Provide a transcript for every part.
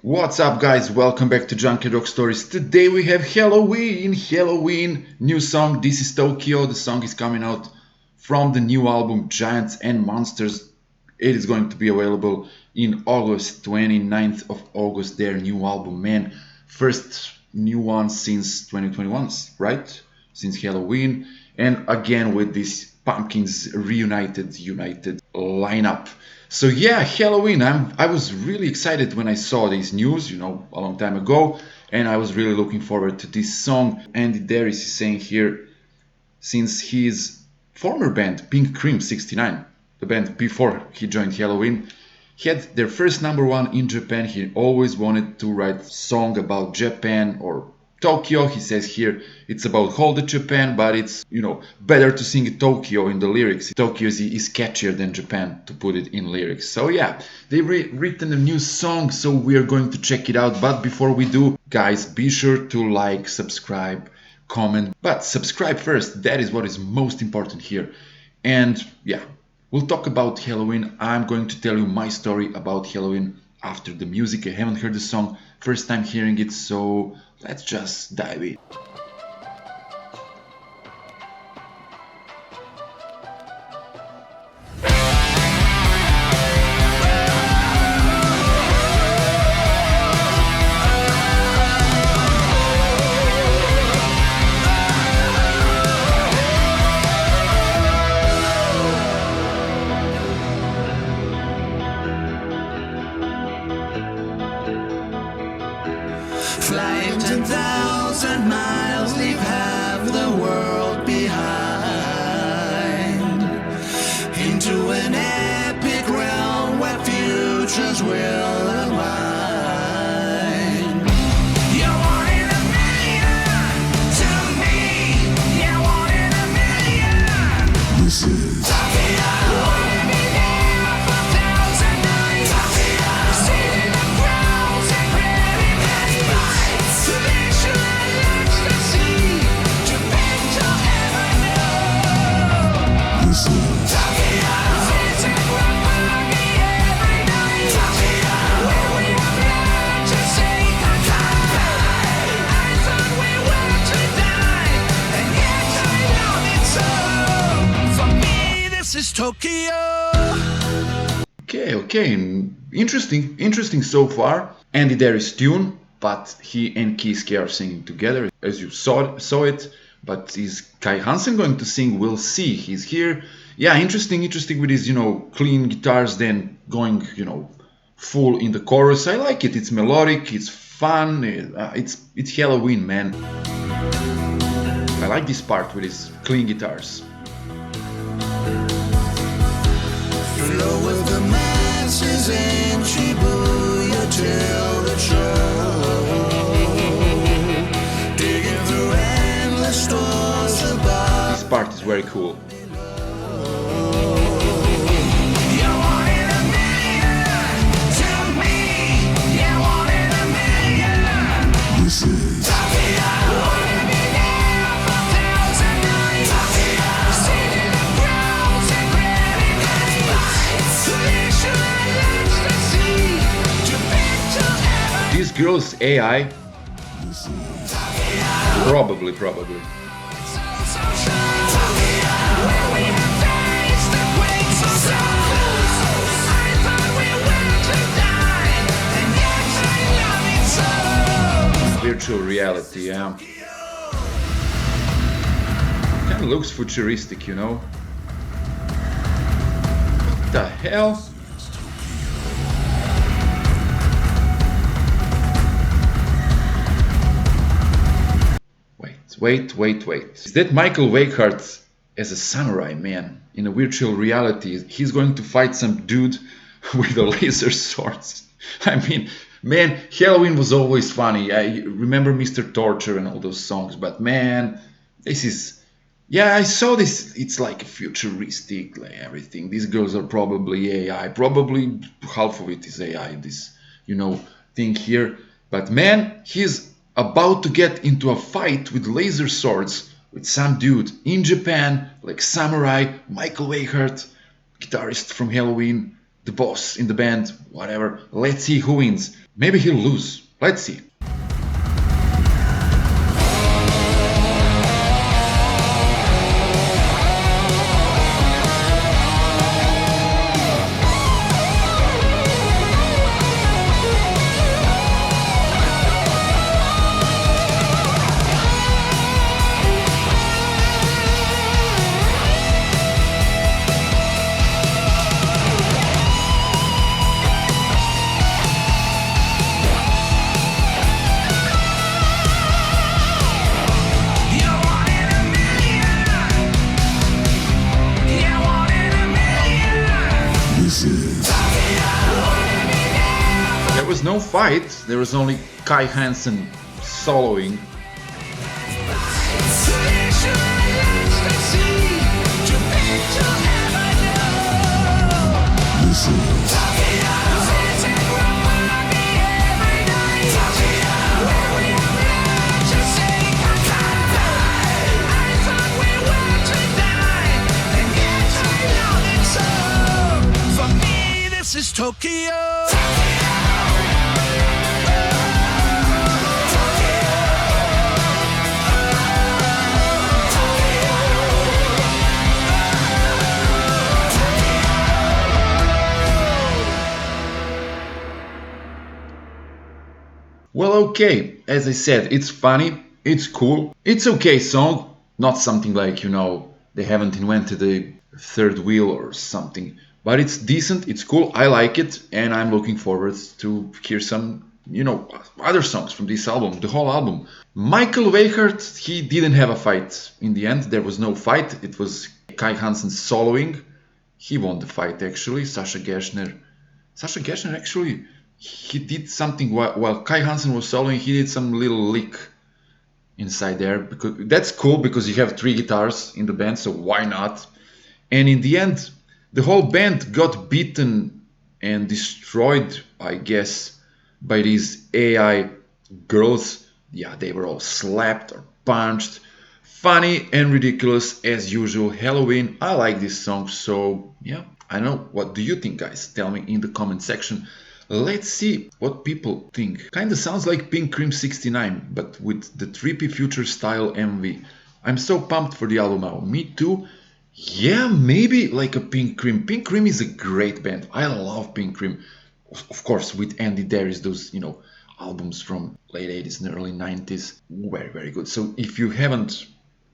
What's up, guys? Welcome back to Junkyard Stories. Today we have Helloween, new song. This is Tokyo. The song is coming out from the new album Giants and Monsters. It is going to be available in August, 29th of August, their new album, man. First new one since 2021, right? Since Helloween. And again with this Pumpkins united lineup. So yeah, Helloween. I was really excited when I saw this news, a long time ago, and I was really looking forward to this song. Andy Darius is saying here, since his former band Pink Cream 69, the band before he joined Helloween, he had their first number one in Japan. He always wanted to write a song about Japan or Tokyo. He says here it's about whole Japan, but it's better to sing Tokyo in the lyrics. Tokyo is catchier than Japan, to put it in lyrics. So yeah, they've written a new song, so we are going to check it out. But before we do, guys, be sure to like, subscribe, comment, but subscribe first. That is what is most important here. And yeah, we'll talk about Helloween. I'm going to tell you my story about Helloween after the music. I haven't heard the song, first time hearing it, so let's just dive in. Flying 10,000 miles, leave half the world behind, into an epic realm where futures will align. You're one in a million to me. You're one in a million. This is Tokyo. Wanna be there for 1,000 nights. Tokyo. Sitting on crowds and pretty penny lights. Tradition and ecstasy. Japan don't ever know. This is Tokyo. Sitting rock party every night. Tokyo. Where we have learned to say goodbye. I thought we were to die, and yet I love it so. For me, this is Tokyo. Okay, interesting so far. Andy Darius tune, but he and Kiske are singing together, as you saw it. But is Kai Hansen going to sing? We'll see. He's here. Yeah, interesting with his clean guitars, then going full in the chorus. I like it. It's melodic. It's fun. It's Helloween, man. I like this part with his clean guitars. Flow with the masses in Shibuya till the show. Digging through endless stores above. This part is very cool. You're one in a million to me. You're one in a million. This is Tokyo. Wanna be there for 1,000 nights. Tokyo. Sitting in crowds and pretty penny lights. Tradition and ecstasy. Japan don't ever. This girl's AI, This is probably. so sure. Tokyo. Where we have faced the quakes of souls. I thought we were to die, and yet I love it so. Virtual reality, yeah. Kind of looks futuristic, What the hell? Wait. Is that Michael Wakehart as a samurai, man? In a virtual reality, he's going to fight some dude with a laser swords. I mean, man, Halloween was always funny. I remember Mr. Torture and all those songs, but man, this is... Yeah, I saw this. It's like futuristic, like everything. These girls are probably AI. Probably half of it is AI, this, thing here. But man, he's about to get into a fight with laser swords with some dude in Japan, like samurai, Michael Wakehart, guitarist from Helloween. the boss in the band, whatever. Let's see who wins. Maybe he'll lose. Let's see. There was no fight, there was only Kai Hansen soloing. This is Tokyo. Well, okay, as I said, it's funny, it's cool, it's okay song, not something like, they haven't invented a third wheel or something, but it's decent, it's cool, I like it, and I'm looking forward to hear some, other songs from this album, the whole album. Michael Weihert, he didn't have a fight in the end, there was no fight, it was Kai Hansen soloing, he won the fight actually, Sasha Gershner actually, he did something while Kai Hansen was soloing, he did some little lick inside there, because that's cool because you have 3 guitars in the band, so why not? And in the end, the whole band got beaten and destroyed, I guess, by these AI girls. Yeah, they were all slapped or punched. Funny and ridiculous as usual. Helloween, I like this song, so yeah, I don't know. What do you think, guys? Tell me in the comment section. Let's see what people think. Kinda sounds like Pink Cream 69, but with the trippy future style MV. I'm so pumped for the album now. Me too. Yeah, maybe like a Pink Cream. Pink Cream is a great band. I love Pink Cream. Of course, with Andy Darius, those, albums from late 80s and early 90s. Very, very good. So if you haven't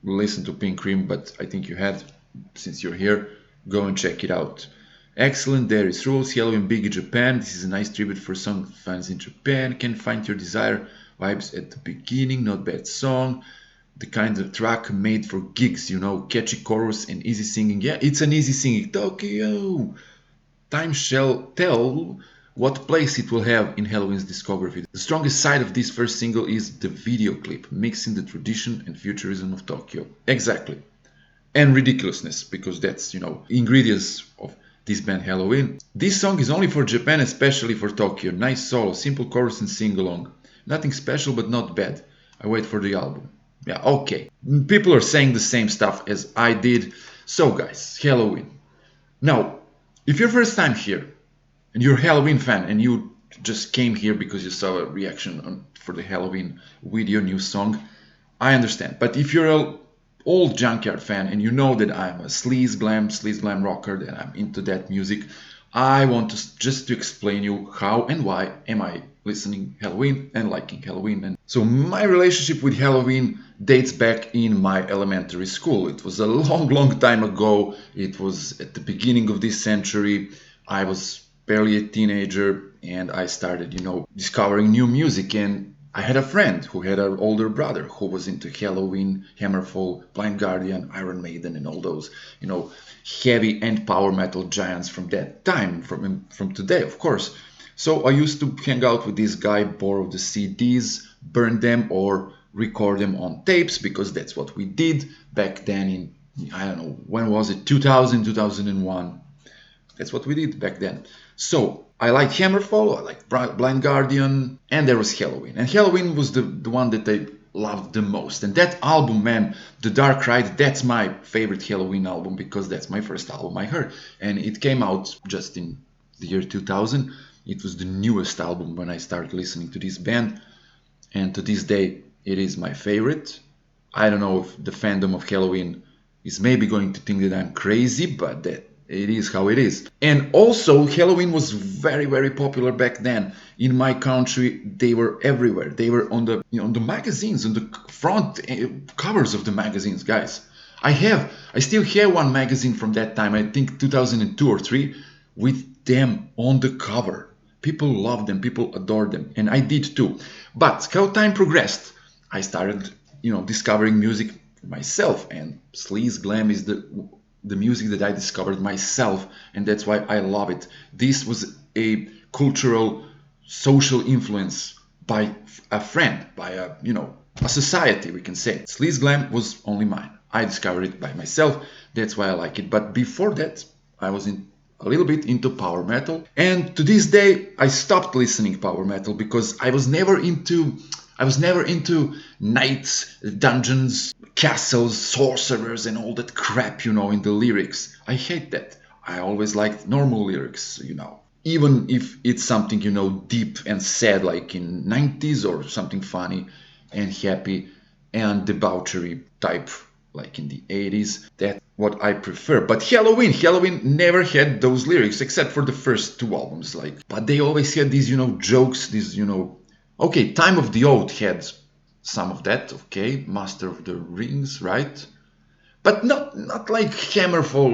listened to Pink Cream, but I think you had, since you're here, go and check it out. Excellent, there is Rules, Helloween Big in Japan. This is a nice tribute for song fans in Japan. Can find your desire vibes at the beginning, not bad song. The kind of track made for gigs, catchy chorus and easy singing. Yeah, it's an easy singing. Tokyo! Time shall tell what place it will have in Helloween's discography. The strongest side of this first single is the video clip, mixing the tradition and futurism of Tokyo. Exactly. And ridiculousness, because that's, ingredients of this band Helloween. This song is only for Japan, especially for Tokyo. Nice solo, simple chorus and sing-along. Nothing special, but not bad. I wait for the album. Yeah, okay. People are saying the same stuff as I did. So guys, Helloween. Now, if you're first time here, and you're a Helloween fan, and you just came here because you saw a reaction for the Helloween video new song, I understand. But if you're an old Junkyard fan and you know that I'm a sleaze glam rocker, that I'm into that music, I want to just to explain you how and why am I listening Helloween and liking Helloween. And so my relationship with Helloween dates back in my elementary school. It was a long time ago. It was at the beginning of this century. I was barely a teenager and I started, discovering new music, and I had a friend who had an older brother who was into Helloween, Hammerfall, Blind Guardian, Iron Maiden, and all those, heavy and power metal giants from that time, from today, of course. So I used to hang out with this guy, borrow the CDs, burn them, or record them on tapes, because that's what we did back then in, I don't know, when was it? 2000, 2001. That's what we did back then. So I liked Hammerfall, I liked Blind Guardian, and there was Helloween. And Helloween was the one that I loved the most. And that album, man, The Dark Ride, that's my favorite Helloween album, because that's my first album I heard. And it came out just in the year 2000. It was the newest album when I started listening to this band, and to this day it is my favorite. I don't know if the fandom of Helloween is maybe going to think that I'm crazy, but that it is how it is. And also, Helloween was very, very popular back then. In my country, they were everywhere. They were on the on the magazines, on the front covers of the magazines, guys. I still have one magazine from that time. I think 2002 or 3, with them on the cover. People loved them. People adored them, and I did too. But how time progressed, I started, discovering music myself, and sleaze glam is the music that I discovered myself, and that's why I love it. This was a cultural, social influence by a friend, by a society, we can say. Sleaze glam was only mine. I discovered it by myself. That's why I like it. But before that, I was a little bit into power metal, and to this day, I stopped listening power metal because I was never into knights, dungeons, castles, sorcerers, and all that crap, in the lyrics. I hate that. I always liked normal lyrics, Even if it's something, deep and sad, like in 90s, or something funny and happy and debauchery type, like in the 80s. That's what I prefer. But Helloween never had those lyrics, except for the first 2 albums. But they always had these, jokes, these, Okay, Time of the Oath had some of that, okay, Master of the Rings, right? But not like Hammerfall,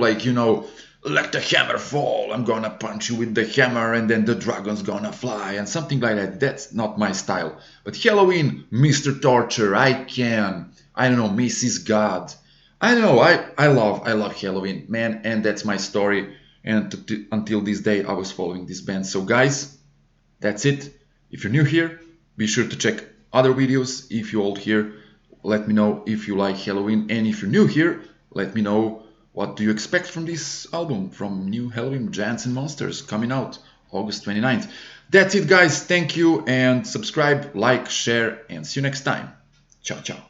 let the hammer fall, I'm gonna punch you with the hammer and then the dragon's gonna fly, and something like that. That's not my style. But Helloween, Mr. Torture, I don't know, Mrs. God. I don't know, I love Helloween, man, and that's my story. And until this day, I was following this band. So guys, that's it. If you're new here, be sure to check other videos. If you're old here, let me know if you like Helloween. And if you're new here, let me know what do you expect from this album, from new Helloween, Giants and Monsters, coming out August 29th. That's it, guys. Thank you, and subscribe, like, share, and see you next time. Ciao, ciao.